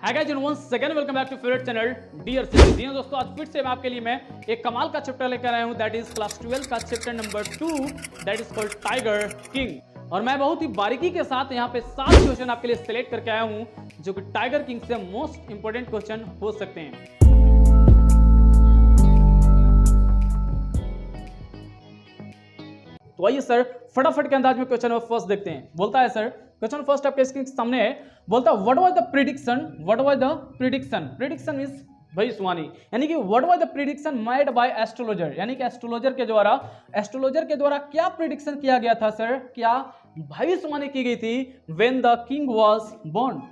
Hi guys and once again welcome back to favourite channel dear series. जी दोस्तों, आज फिर से मैं आपके लिए एक कमाल का चैप्टर लेकर आया हूं, दैट इज क्लास 12 का chapter number 2, that is called tiger king. और मैं बहुत ही बारीकी के साथ यहाँ पे 7 क्वेश्चन आपके लिए सिलेक्ट करके आया हूँ जो कि टाइगर किंग से मोस्ट इंपोर्टेंट क्वेश्चन हो सकते हैं। तो आइए सर फटाफट के अंदाज में क्वेश्चन नंबर फर्स्ट देखते हैं। बोलता है सर, क्वेश्चन फर्स्ट आपके स्क्रीन के सामने है, बोलता है what was the prediction prediction means भविष्यवाणी, यानी कि what was the prediction made by astrologer, यानी कि एस्ट्रोलॉजर के द्वारा क्या प्रिडिक्शन किया गया था सर, क्या भविष्यवाणी की गई थी when the king was born,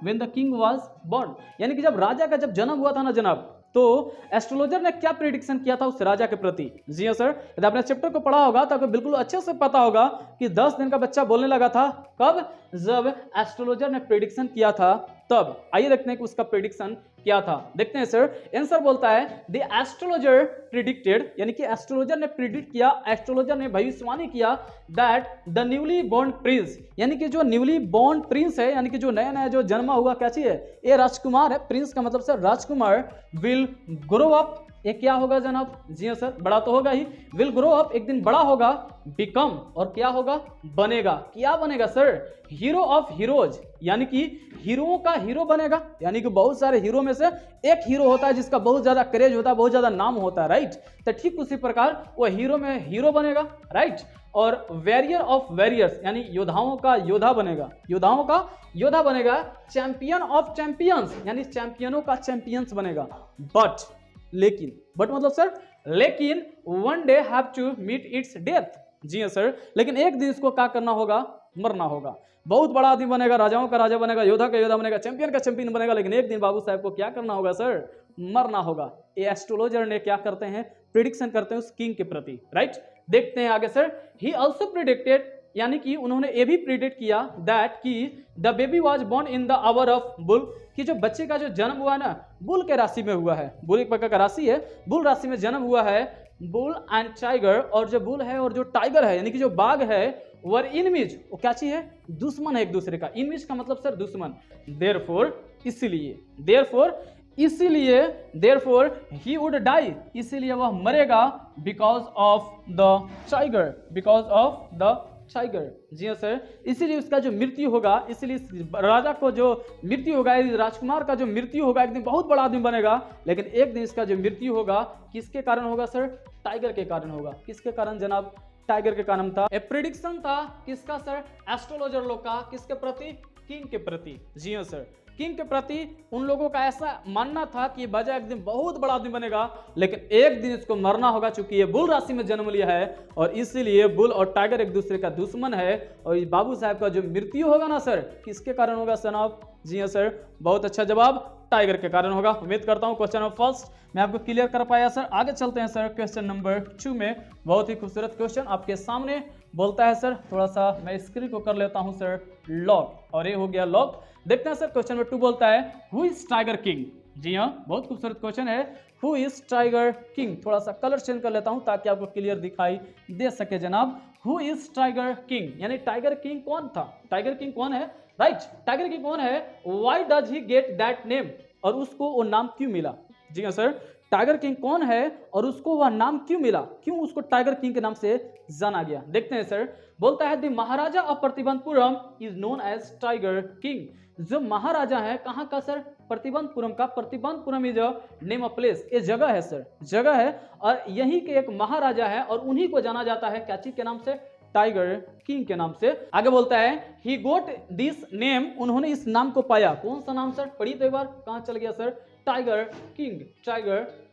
यानी कि जब राजा का जब जन्म हुआ था ना जनाब, तो एस्ट्रोलॉजर ने क्या प्रिडिक्शन किया था उस राजा के प्रति। जी हाँ सर, यदि आपने चैप्टर को पढ़ा होगा तो आपको बिल्कुल अच्छे से पता होगा कि 10 दिन का बच्चा बोलने लगा था कब, जब एस्ट्रोलॉजर ने प्रिडिक्शन किया था तब। आइए देखते हैं कि उसका प्रिडिक्शन क्या था। देखते हैं सर, आंसर बोलता है द एस्ट्रोलॉजर प्रिडिक्टेड, यानी कि एस्ट्रोलॉजर ने प्रिडिक्ट किया, एस्ट्रोलॉजर ने भविष्यवाणी किया that the newly born prince, यानी कि जो न्यूली बोर्न प्रिंस है, यानी कि जो नया नया जो जन्मा हुआ क्या चीज है, ये राजकुमार है, प्रिंस का मतलब sir Rajkumar, will grow up, ये क्या होगा जनाब, जी हाँ सर बड़ा तो होगा ही, विल ग्रो अप एक दिन बड़ा होगा, बिकम और क्या होगा, बनेगा, क्या बनेगा सर, हीरो ऑफ हीरोज, यानी कि हीरोओं का हीरो बनेगा, यानी कि बहुत सारे हीरो में से एक हीरो होता है जिसका बहुत ज्यादा क्रेज होता है, बहुत ज्यादा नाम होता है, राइट। तो ठीक उसी प्रकार वो हीरो में हीरो बनेगा, राइट। और वेरियर ऑफ वेरियर्स, यानी योद्धाओं का योद्धा बनेगा, चैंपियन ऑफ चैंपियंस, यानी चैंपियनों का चैंपियंस बनेगा। लेकिन मतलब सर, लेकिन one day have to meet its death, जी हाँ सर, लेकिन एक दिन इसको क्या करना होगा, मरना होगा। बहुत बड़ा आदमी बनेगा, राजाओं का राजा बनेगा, योद्धा का योद्धा बनेगा, चैंपियन का चैंपियन बनेगा, लेकिन एक दिन बाबू साहब को क्या करना होगा सर, मरना होगा। ये एस्ट्रोलॉजर ने क्या करते हैं, प्रिडिक्शन करते हैं उस किंग के प्रति, राइट। देखते हैं आगे सर, ही ऑल्सो प्रिडिक्टेड, यानी कि उन्होंने ये भी प्रिडिक्ट किया दैट कि the baby was born in the hour of bull, कि जो बच्चे का जो जन्म हुआ ना बुल के राशि में हुआ है, बुल एक प्रकार का राशि है, बुल राशि में जन्म हुआ है, बुल एंड टाइगर, और जो बुल है और जो टाइगर है, यानी कि जो बाघ है, वर इनमिज, वो क्या चीज है, दुश्मन है एक दूसरे का, इनमिज का मतलब सर दुश्मन, देयरफॉर ही वुड डाई, इसीलिए वह मरेगा, बिकॉज ऑफ द टाइगर, जी हाँ सर, इसीलिए उसका जो मृत्यु होगा, इसीलिए राजा को जो मृत्यु होगा, राजकुमार का जो मृत्यु होगा, एक दिन बहुत बड़ा आदमी बनेगा, लेकिन एक दिन इसका जो मृत्यु होगा किसके कारण होगा सर, टाइगर के कारण होगा। किसके कारण जनाब, टाइगर के कारण था। ए प्रिडिक्शन था किसका सर, एस्ट्रोलॉजर लोग का, किसके प्रति, किंग के प्रति, जी हाँ सर, किंग के प्रति उन लोगों का ऐसा मानना था कि बजा एक दिन बहुत बड़ा आदमी बनेगा, लेकिन एक दिन इसको मरना होगा, चूंकि ये बुल राशि में जन्म लिया है और इसीलिए बुल और टाइगर एक दूसरे का दुश्मन है, और इस बाबू साहब का जो मृत्यु होगा ना सर, किसके कारण होगा जनाब, जी हाँ सर, बहुत अच्छा जवाब, टाइगर के कारण होगा। उम्मीद करता हूँ क्वेश्चन नंबर फर्स्ट मैं आपको क्लियर कर पाया सर। आगे चलते हैं सर क्वेश्चन नंबर 2 में, बहुत ही खूबसूरत क्वेश्चन आपके सामने। बोलता है सर, थोड़ा सा मैं स्क्रीन को कर लेता हूं सर लॉक, और ये हो गया लॉक। देखते हैं सर क्वेश्चन नंबर 2 बोलता है हु इज टाइगर किंग, जी हाँ बहुत खूबसूरत क्वेश्चन है, हु इज टाइगर किंग। थोड़ा सा कलर चेंज कर लेता हूं ताकि आपको क्लियर दिखाई दे सके जनाब। हु इज टाइगर किंग, यानी टाइगर किंग कौन था, टाइगर किंग कौन है, राइट, टाइगर किंग कौन है, why does he get that name, और उसको वो नाम क्यों मिला, जी हाँ सर, टाइगर किंग कौन है और उसको वह नाम क्यों मिला, क्यों उसको टाइगर किंग के नाम से जाना गया। देखते हैं सर, बोलता है the maharaja of Pratibandhapuram is known as tiger king, जो महाराजा है कहाँ का सर, प्रतिबंधपुरम का, Pratibandhapuram is a name of place, ये जगह है सर, जगह है, और यहीं के एक महाराजा है और उन्हीं को जाना जाता है क्या चीज के नाम से, टाइगर किंग के नाम से। आगे बोलता है ही गोट दिस नेम, उन्होंने इस नाम को पाया, कौन सा नाम सर, पढ़िए तो एक बार, कहां चल गया सर, टाइगर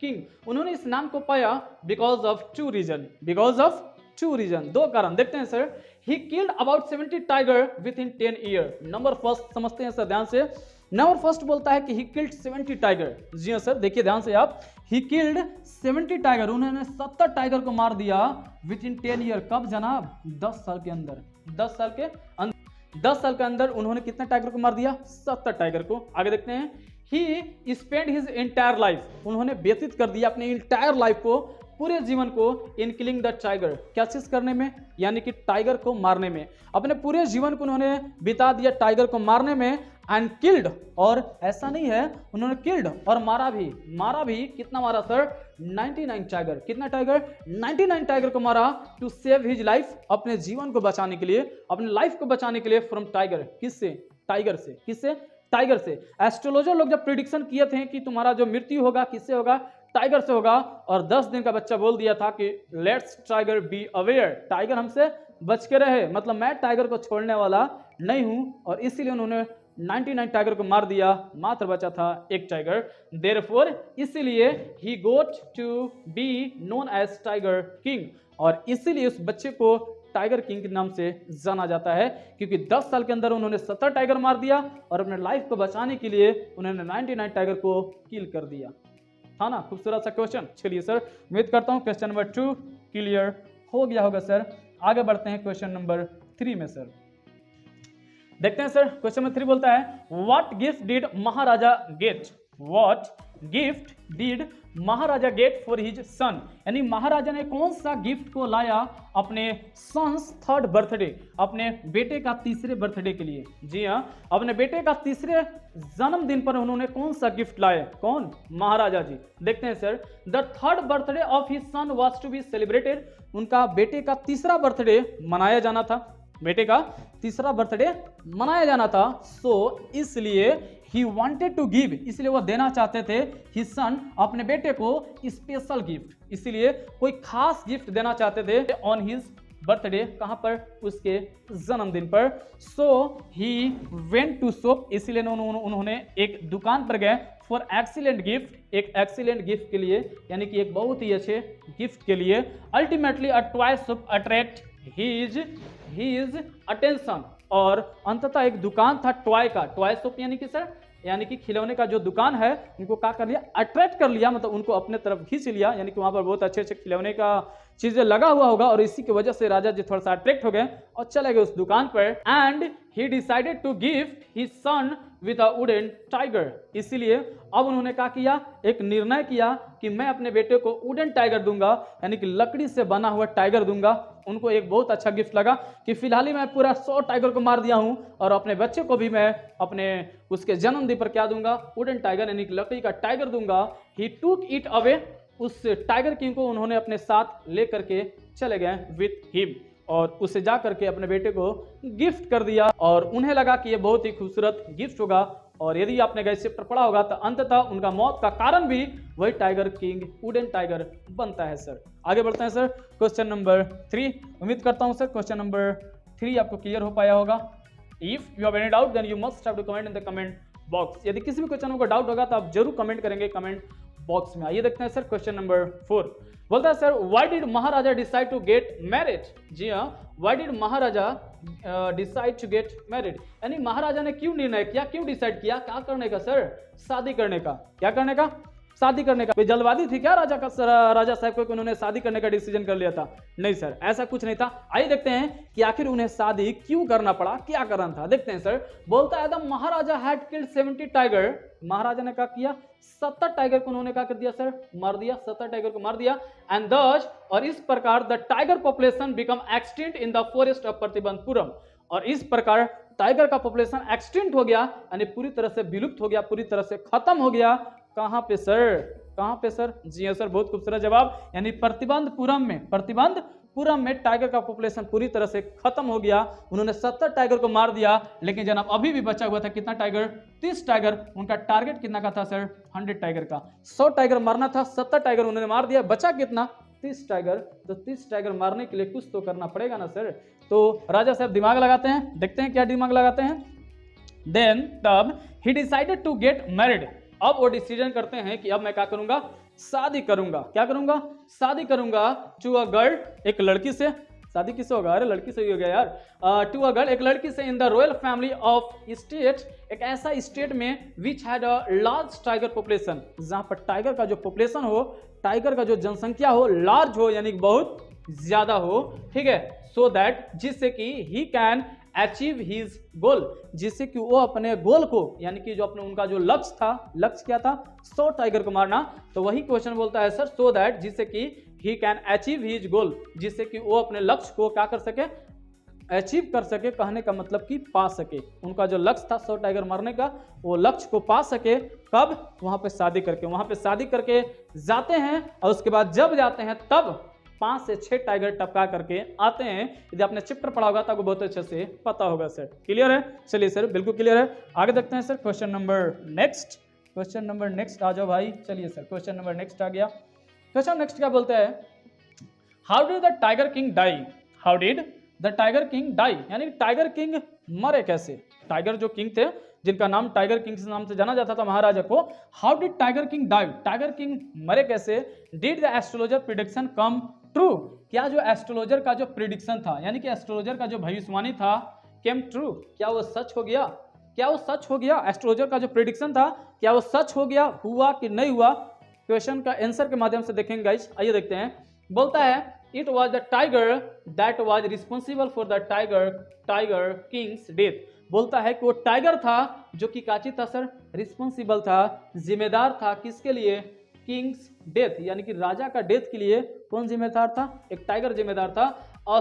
किंग, उन्होंने इस नाम को पाया बिकॉज ऑफ टू रीजन, दो कारण। देखते हैं sir, he killed about 70 tiger with in 10 year. Number first समझते हैं सर ध्यान से, नंबर फर्स्ट बोलता है कि ही किल्ड 70 टाइगर, जी हाँ सर देखिए ध्यान से आप, ही किल्ड 70 टाइगर, उन्होंने 70 टाइगर को मार दिया विद इन 10 ईयर, कब जनाब, 10 साल के अंदर, 10 साल के अंदर उन्होंने कितने टाइगर को मार दिया, 70 टाइगर को। आगे देखते हैं, ही स्पेंड हिज एंटायर लाइफ, उन्होंने व्यतीत कर दिया अपने इंटायर लाइफ को, पूरे जीवन को इन किलिंग द टाइगर, क्या चीज करने में, यानी कि टाइगर को मारने में, अपने पूरे जीवन को उन्होंने बिता दिया टाइगर को मारने में, एंड किल्ड, और ऐसा नहीं है, उन्होंने किल्ड और मारा भी, कितना मारा सर? 99 टाइगर। कितना टाइगर? 99 टाइगर को मारा टू सेव हिज लाइफ, अपने जीवन को बचाने के लिए, अपने लाइफ को बचाने के लिए, फ्रॉम टाइगर। किससे? टाइगर से। किससे? टाइगर से। एस्ट्रोलॉजर लोग जब प्रिडिक्शन किए थे कि तुम्हारा जो मृत्यु होगा किससे होगा? टाइगर से होगा, और 10 दिन का बच्चा बोल दिया था कि let's tiger be aware, tiger हमसे बच के रहे, मतलब मैं टाइगर को छोड़ने वाला नहीं हूं, और इसीलिए उन्होंने 99 टाइगर को मार दिया, मात्र बचा था एक टाइगर। देयरफॉर इसीलिए he got to be known as tiger king, और इसीलिए उस बच्चे को टाइगर किंग के नाम से जाना जाता है, क्योंकि 10 साल के अंदर उन्होंने 70 टाइगर मार दिया और अपने लाइफ को बचाने के लिए उन्होंने 99 टाइगर को किल कर दिया। था ना खूबसूरत सा क्वेश्चन। चलिए सर, उम्मीद करता हूं क्वेश्चन नंबर 2 क्लियर हो गया होगा सर। आगे बढ़ते हैं क्वेश्चन नंबर 3 में सर। देखते हैं सर, क्वेश्चन नंबर 3 बोलता है what gift did maharaja get, what gift did maharaja get for his son, यानी महाराजा ने कौन सा गिफ्ट को लाया अपने सन्स थर्ड बर्थडे, अपने बेटे का तीसरे बर्थडे के लिए। जी हाँ, अपने बेटे का तीसरे जन्मदिन पर उन्होंने कौन सा गिफ्ट लाए? कौन? महाराजा जी। देखते हैं sir, the third birthday of his son was to be celebrated, उनका बेटे का तीसरा बर्थडे मनाया जाना था, बेटे का तीसरा बर्थडे मनाया जाना था। सो इसलिए ही वांटेड टू गिव, इसलिए वो देना चाहते थे हिज सन, अपने बेटे को स्पेशल गिफ्ट, इसलिए कोई खास गिफ्ट देना चाहते थे ऑन हिज बर्थडे, कहां पर? उसके जन्मदिन पर। सो ही वेंट टू शॉप, इसलिए उन्होंने एक दुकान पर गए फॉर एक्सीलेंट गिफ्ट, एक एक्सीलेंट गिफ्ट के लिए, यानी कि एक बहुत ही अच्छे गिफ्ट के लिए। Ultimately a toy shop attract his attention, और अंततः एक दुकान था टॉय का, टॉय शॉप यानी कि सर, यानी कि खिलौने का जो दुकान है, उनको क्या कर लिया? अट्रैक्ट कर लिया, मतलब उनको अपने तरफ खींच लिया, यानी कि वहां पर बहुत अच्छे अच्छे खिलौने का चीजें लगा हुआ होगा, और इसी की वजह से राजा जी थोड़ा सा अट्रैक्ट हो गए और चले गए उस दुकान पर। And he decided to gift his son with a wooden tiger, इसीलिए अब उन्होंने क्या किया? एक निर्णय किया कि मैं अपने बेटे को वुडन टाइगर दूंगा, यानी कि लकड़ी से बना हुआ टाइगर दूंगा। उनको एक बहुत अच्छा गिफ्ट लगा कि फिलहाल ही मैं पूरा 100 टाइगर को मार दिया हूं, और अपने बच्चे को भी मैं अपने उसके जन्मदिन पर क्या दूंगा? वुडन टाइगर, यानी कि लकड़ी का टाइगर दूंगा। ही टूक इट अवे, उस टाइगर किंग को उन्होंने अपने साथ लेकर के चले गए विथ हिम, और उसे जा करके अपने बेटे को गिफ्ट कर दिया, और उन्हें लगा कि ये बहुत ही खूबसूरत गिफ्ट होगा। और यदि आपने गए चैप्टर पढ़ा होगा तो अंततः उनका मौत का कारण भी वही टाइगर किंग वुडन टाइगर बनता है सर। आगे बढ़ते हैं सर, क्वेश्चन नंबर 3। उम्मीद करता हूं सर क्वेश्चन नंबर 3 आपको क्लियर हो पाया होगा। If you have any doubt then you must have to comment in the comment box, यदि किसी भी क्वेश्चन को डाउट होगा तो आप जरूर कमेंट करेंगे कमेंट बॉक्स में। आइए देखते हैं सर क्वेश्चन नंबर 4 बोलता है sir why did maharaja decide to get married. जी हाँ, why did maharaja decide to get married, यानी महाराजा ने क्यों निर्णय किया, क्यों डिसाइड किया, क्या करने का सर? शादी करने का। क्या करने का? शादी करने का। कोई जल्दबाजी थी क्या राजा साहब को कि उन्होंने शादी करने का डिसीजन कर लिया था? नहीं सर, ऐसा कुछ नहीं था। आइए देखते हैं कि आखिर उन्हें शादी क्यों करना पड़ा, क्या कारण था। देखते हैं सर, बोलता है the maharaja had killed 70 tiger, maharaja ने क्या किया? 70 टाइगर को उन्होंने क्या कर दिया सर? मार दिया, 70 टाइगर को मार दिया। एंड दस, और इस प्रकार the tiger population become extinct in the forest of Pratibandapuram, और इस प्रकार टाइगर का पॉपुलेशन एक्सटिंक्ट हो गया, यानी पूरी तरह से विलुप्त हो गया, पूरी तरह से खत्म हो गया। कहां पे सर? कहां पे सर? जी हां सर, बहुत खूबसूरत जवाब, यानी प्रतिबंधपुरम में, प्रतिबंधपुरम में टाइगर का पॉपुलेशन पूरी तरह से खत्म हो गया। उन्होंने 70 टाइगर को मार दिया, लेकिन जनाब अभी भी बचा हुआ था कितना टाइगर? 30 टाइगर। उनका टारगेट कितना का था सर? 100 टाइगर का। 100 टाइगर मारना था, 70 टाइगर उन्होंने मार दिया, बचा कितना? 30 टाइगर। तो 30 टाइगर मारने के लिए कुछ तो करना पड़ेगा ना सर। तो राजा साहब दिमाग लगाते हैं, देखते हैं क्या दिमाग लगाते हैं। देन तब ही डिसाइडेड टू गेट मैरिड, अब वो डिसीजन करते हैं कि अब मैं क्या करूंगा? शादी करूंगा। क्या करूंगा? शादी करूंगा टू अ गर्ल, एक लड़की से। शादी किससे होगा? अरे लड़की से ही हो गया यार। टू अ गर्ल, एक लड़की से in the royal family of state, एक ऐसा स्टेट में which had a large tiger population, जहां पर टाइगर का जो पॉपुलेशन हो, टाइगर का जो जनसंख्या हो, लार्ज हो, यानी बहुत ज्यादा हो, ठीक है। सो दैट, जिससे कि he can achieve his goal, जिससे कि वो अपने गोल को, यानी कि जो अपने उनका जो लक्ष्य था, लक्ष्य क्या था? 100 टाइगर को मारना। तो वही क्वेश्चन बोलता है सर, सो दैट, जिससे कि he can achieve his goal, जिससे कि वो अपने लक्ष्य को क्या कर सके? अचीव कर सके, कहने का मतलब कि पा सके। उनका जो लक्ष्य था 100 टाइगर मारने का, वो लक्ष्य को पा सके। कब? वहां पे शादी करके। वहां पे शादी करके जाते हैं और उसके बाद जब जाते हैं तब 5 से 6 टाइगर टपका करके आते हैं। यदि आपने चैप्टर पढ़ा होगा तो आपको बहुत अच्छे से पता होगा सर। क्लियर है? चलिए सर, बिल्कुल क्लियर है। आगे देखते हैं sir question number next. Question number next आ जाओ भाई। चलिए सर, क्वेश्चन नंबर नेक्स्ट आ गया। क्वेश्चन नेक्स्ट क्या बोलते हैं? How did the tiger king die? How did the tiger king die, यानी टाइगर किंग मरे कैसे? टाइगर जो किंग थे, जिनका नाम टाइगर किंग के नाम से जाना जाता था महाराजा को, how did tiger king die, tiger king मरे कैसे? Did the astrologer prediction come true, क्या जो एस्ट्रोलॉजर का जो प्रिडिक्शन था, यानी कि एस्ट्रोलॉजर का जो भविष्यवाणी था, केम ट्रू, क्या वो सच हो गया? क्या वो सच हो गया? एस्ट्रोलॉजर का जो प्रिडिक्शन था, क्या वो सच हो गया, हुआ कि नहीं हुआ? क्वेश्चन का आंसर के माध्यम से देखेंगे गाइस। आइए देखते हैं। बोलता है it was the tiger that was responsible for the tiger Kings death. बोलता है कि वो टाइगर था जो कि काची था सर? रिस्पॉन्सिबल था, जिम्मेदार था। किसके लिए? किंग्स डेथ, यानी कि राजा का डेथ के लिए कौन जिम्मेदार था? एक टाइगर जिम्मेदार था।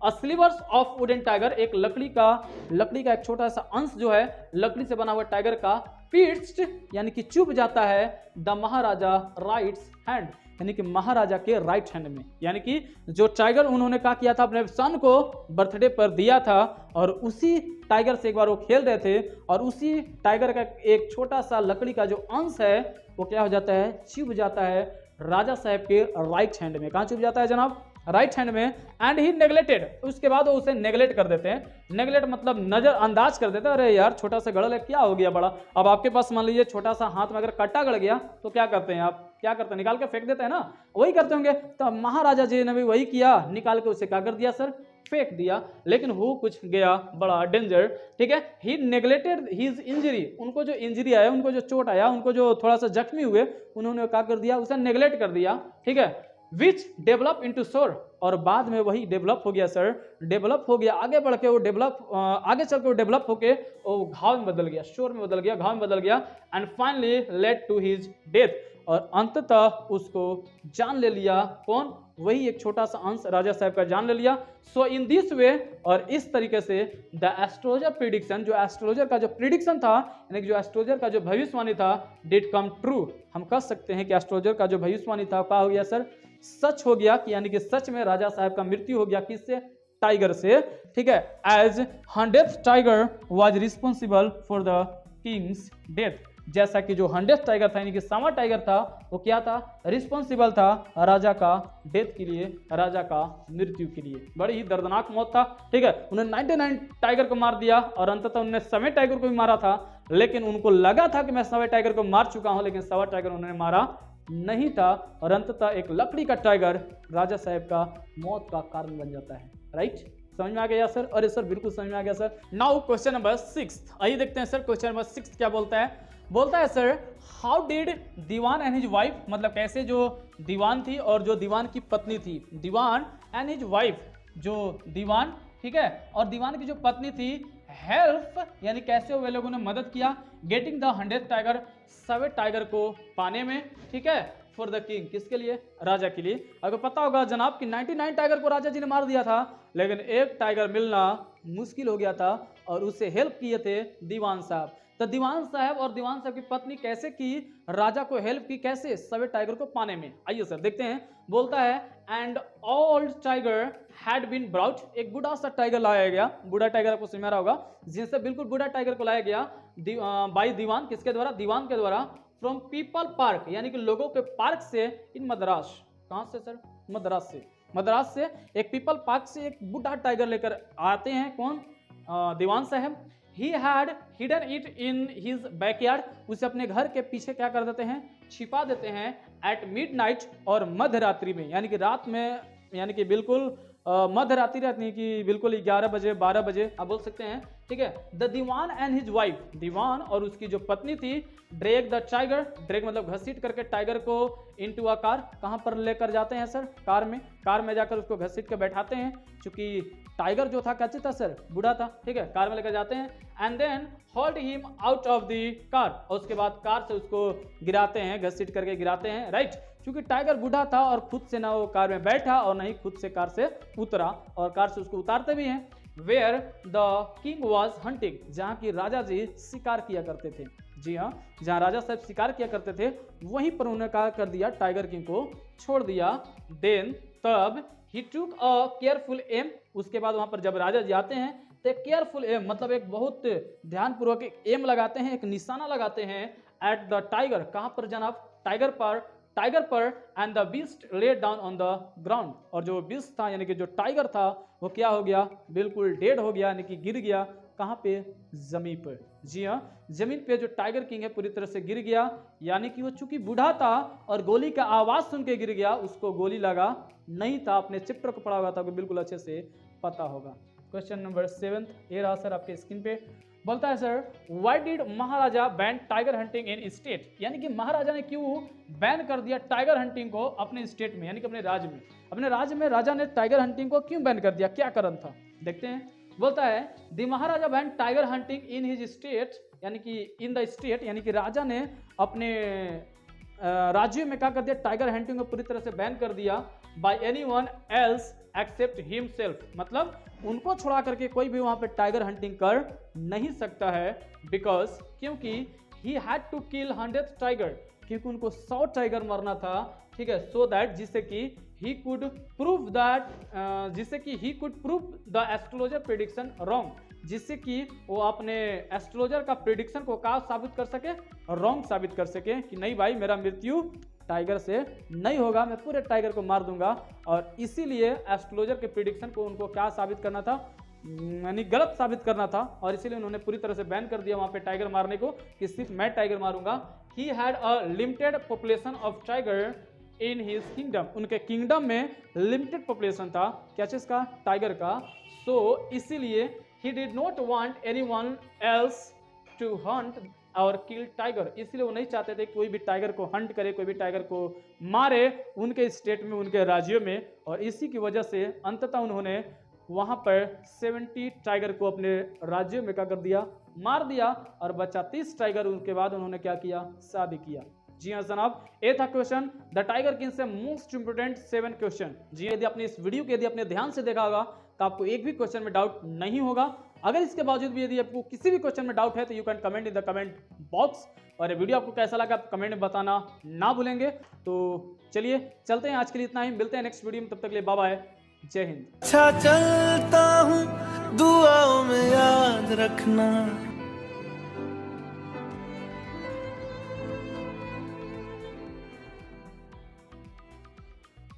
स्लीवर्स ऑफ वुडन टाइगर, एक लकड़ी का एक छोटा सा अंश जो है लकड़ी से बना हुआ टाइगर का, पिट्स्ड यानी कि चुभ जाता है द महाराजा राइट्स हैंड, यानी कि महाराजा के राइट हैंड में। यानी कि जो टाइगर उन्होंने क्या किया था, अपने सन को बर्थडे पर दिया था, और उसी टाइगर से एक बार वो खेल रहे थे और उसी टाइगर का एक छोटा सा लकड़ी का जो अंश है वो क्या हो जाता है? चुभ जाता है राजा साहब के राइट हैंड में। कहाँ चुभ जाता है जनाब? राइट हैंड में। एंड ही नेग्लेक्टेड, उसके बाद वो उसे नेग्लेक्ट कर देते हैं। नेग्लेक्ट मतलब नजरअंदाज कर देते हैं। अरे यार छोटा सा गड़ल है, क्या हो गया बड़ा? अब आपके पास मान लीजिए छोटा सा हाथ में अगर कट्टा गड़ गया तो क्या करते हैं आप? क्या करते हैं? निकाल के फेंक देते हैं ना, वही करते होंगे। तो महाराजा जी ने भी वही किया, निकाल के उसे क्या कर दिया सर? फेंक दिया। लेकिन हो कुछ गया बड़ा डेंजर, ठीक है। ही नेग्लेक्टेड हिज इंजरी, उनको जो इंजरी आया, उनको जो चोट आया, उनको जो थोड़ा सा जख्मी हुए, उन्होंने क्या कर दिया? उसे नेग्लेक्ट कर दिया, ठीक है। विच डेवलप इनटू सोर, और बाद में वही डेवलप हो गया सर, डेवलप हो गया, आगे बढ़ के वो आगे चल के वो डेवलप होके वो घाव में बदल गया, शोर में बदल गया, घाव में बदल गया। And finally led to his death, और अंततः उसको जान ले लिया। कौन? वही एक छोटा सा अंश राजा साहब का जान ले लिया। सो इन दिस वे, और इस तरीके से द एस्ट्रोलॉजर प्रिडिक्शन, जो एस्ट्रोलॉजर का जो प्रिडिक्शन था, यानी कि जो एस्ट्रोलॉजर का जो भविष्यवाणी था, डिड कम ट्रू। हम कह सकते हैं कि एस्ट्रोलॉजर का जो भविष्यवाणी था क्या हो गया सर? सच हो गया, कि यानी कि सच में राजा साहब का मृत्यु हो गया। किससे? टाइगर से, ठीक है। As 100th tiger was responsible for the king's death, जैसा कि जो 100th टाइगर था, यानी कि 100वां टाइगर था, वो क्या था? रिस्पॉन्सिबल था राजा का डेथ के लिए, राजा का मृत्यु के लिए। बड़ी ही दर्दनाक मौत था, ठीक है। उन्होंने 99 टाइगर को मार दिया, और अंततः उन्होंने 100वें टाइगर को भी मारा था, लेकिन उनको लगा था कि मैं 100वें टाइगर को मार चुका हूं, लेकिन 100वां टाइगर उन्होंने मारा नहीं था, और अंततः एक लकड़ी का टाइगर राजा साहब का मौत का कारण बन जाता है। राइट? समझ में आ गया सर? अरे सर बिल्कुल समझ में आ गया सर। नाउ क्वेश्चन नंबर 6, आइए देखते हैं सर क्वेश्चन नंबर 6 क्या बोलता है। बोलता है sir how did dewan and his wife, मतलब कैसे जो दीवान थी और जो दीवान की पत्नी थी, दीवान एंड हिज वाइफ, जो दीवान, ठीक है, और दीवान की जो पत्नी थी, हेल्प यानी कैसे वे लोगों ने मदद किया, गेटिंग द 100th टाइगर, 100वें टाइगर को पाने में, ठीक है, फॉर द किंग, किसके लिए? राजा के लिए। अगर पता होगा जनाब कि 99 टाइगर को राजा जी ने मार दिया था, लेकिन एक टाइगर मिलना मुश्किल हो गया था, और उससे हेल्प किए थे दीवान साहब। तो दीवान साहब और दीवान साहब की पत्नी कैसे की, राजा को हेल्प की, कैसे? 100वें टाइगर को पाने में। आइए सर देखते हैं। बोलता है and old tiger had been brought, एक बूढ़ा सा टाइगर लाया गया, बूढ़ा टाइगर आपको समझ में आ रहा होगा, जिनसे बिल्कुल बूढ़ा टाइगर को लाया गया बाई दीवान, किसके द्वारा? दीवान के द्वारा, फ्रॉम पीपल पार्क, यानी कि लोगों के पार्क से, इन मद्रास। कहां से सर? मद्रास से। मद्रास से एक पीपल पार्क से एक बूढ़ा टाइगर लेकर आते हैं। कौन? दीवान साहब। He had hidden it in his backyard, उसे अपने घर के पीछे क्या कर देते हैं? छिपा देते हैं। एट मिडनाइट, और मध्य रात्रि में, यानी कि रात में, यानी कि बिल्कुल मध्य रात्रि रहती है, कि बिल्कुल 11 बजे 12 बजे आप बोल सकते हैं, ठीक है। The Dewan and his wife, दीवान और उसकी जो पत्नी थी, ड्रैग द टाइगर, ड्रैग मतलब घसीट करके टाइगर को इनटू अ कार, कहां पर लेकर जाते हैं सर? कार में। कार में जाकर उसको घसीट के बैठाते हैं, क्योंकि टाइगर जो था कैसे था सर, बूढ़ा था, ठीक है, कार में लेकर जाते हैं and then hold him out of the car, और उसके बाद कार से उसको गिराते हैं, घसीट करके गिराते हैं, राइट। क्योंकि टाइगर बूढ़ा था और खुद से ना वो कार में बैठा और ना ही खुद से कार से उतरा, और कार से उसको उतारते भी हैं। Where the king was hunting, जहाँ की राजा जी शिकार किया करते थे, जी हाँ, जहाँ राजा साहब शिकार किया करते थे वहीं पर उन्होंने क्या कर दिया, टाइगर किंग को छोड़ दिया। देन तब ही टूक अ केयरफुल एम, उसके बाद वहां पर जब राजा जी आते हैं तो केयरफुल एम मतलब एक बहुत ध्यानपूर्वक एक एम लगाते हैं, एक निशाना लगाते हैं एट द टाइगर, कहां पर जनाब, टाइगर पर and the beast lay down on the ground, और जो बीस्ट था यानी कि जो टाइगर था वो क्या हो गया, बिल्कुल डेड हो गया, यानी कि गिर गया, कहां पे, जमीन पर, जी हाँ, जमीन पे जो टाइगर किंग है पूरी तरह से गिर गया, यानी कि वो चूंकि बूढ़ा था और गोली का आवाज सुन के गिर गया, उसको गोली लगा नहीं था, अपने चैप्टर को पढ़ा हुआ था, बिल्कुल अच्छे से पता होगा। क्वेश्चन नंबर 7 ये रहा सर आपके स्क्रीन पे, बोलता है sir why did Maharaja ban tiger hunting in state, यानी कि महाराजा ने क्यों बैन कर दिया टाइगर हंटिंग को अपने स्टेट में, यानी कि अपने राज्य में राजा ने टाइगर हंटिंग को क्यों बैन कर दिया, क्या कारण था, देखते हैं। बोलता है the Maharaja ban tiger hunting in his state, यानी कि इन द स्टेट, यानी कि राजा ने अपने राज्य में क्या कर दिया, टाइगर हंटिंग को पूरी तरह से बैन कर दिया, bye anyone else except himself, मतलब उनको छोड़ा करके कोई भी वहां पे टाइगर हंटिंग कर नहीं सकता है, बिकॉज क्योंकि he had to kill 100 tiger, क्योंकि उनको 100 टाइगर मारना था, ठीक है, सो दैट जिससे कि he could prove the astrologer prediction wrong, जिससे कि वो अपने एस्ट्रोलॉजर का प्रेडिक्शन को क्या साबित कर सके, रॉन्ग साबित कर सके कि नहीं भाई मेरा मृत्यु टाइगर से नहीं होगा, मैं पूरे टाइगर को मार दूंगा, और इसीलिए एस्ट्रोलॉजर के प्रेडिक्शन को उनको क्या साबित करना था, यानी गलत साबित करना था, और इसीलिए उन्होंने पूरी तरह से बैन कर दिया वहां पे टाइगर मारने को, कि सिर्फ मैं टाइगर मारूंगा। He had a limited population of tiger in his kingdom, उनके किंगडम में लिमिटेड पॉपुलेशन था, क्या चीज का, टाइगर का, सो इसीलिए he did not want anyone else to hunt और किल टाइगर, इसलिए वो नहीं चाहते थे कोई भी टाइगर को हंट करे, कोई भी टाइगर को मारे उनके स्टेट में, उनके राज्यों में, और इसी की वजह से अंततः उन्होंने वहां पर 70 टाइगर को अपने राज्यों में क्या कर दिया, मार दिया, और बचा 30 टाइगर, उनके बाद उन्होंने क्या किया, शादी किया। जी हाँ जनाब, ये था क्वेश्चन द टाइगर किंग से मोस्ट इंपोर्टेंट 7 क्वेश्चन। जी यदि आपने इस वीडियो को यदि आपने ध्यान से देखा होगा तो आपको एक भी क्वेश्चन में डाउट नहीं होगा। अगर इसके बावजूद भी यदि आपको किसी भी क्वेश्चन में डाउट है तो you can comment in the comment box, और ये वीडियो आपको कैसा लगा आप कमेंट में बताना ना भूलेंगे। तो चलिए चलते हैं, आज के लिए इतना ही, मिलते हैं नेक्स्ट वीडियो में, तब तक के लिए बाय बाय, जय हिंद। अच्छा चलता हूँ दुआओं में याद रखना।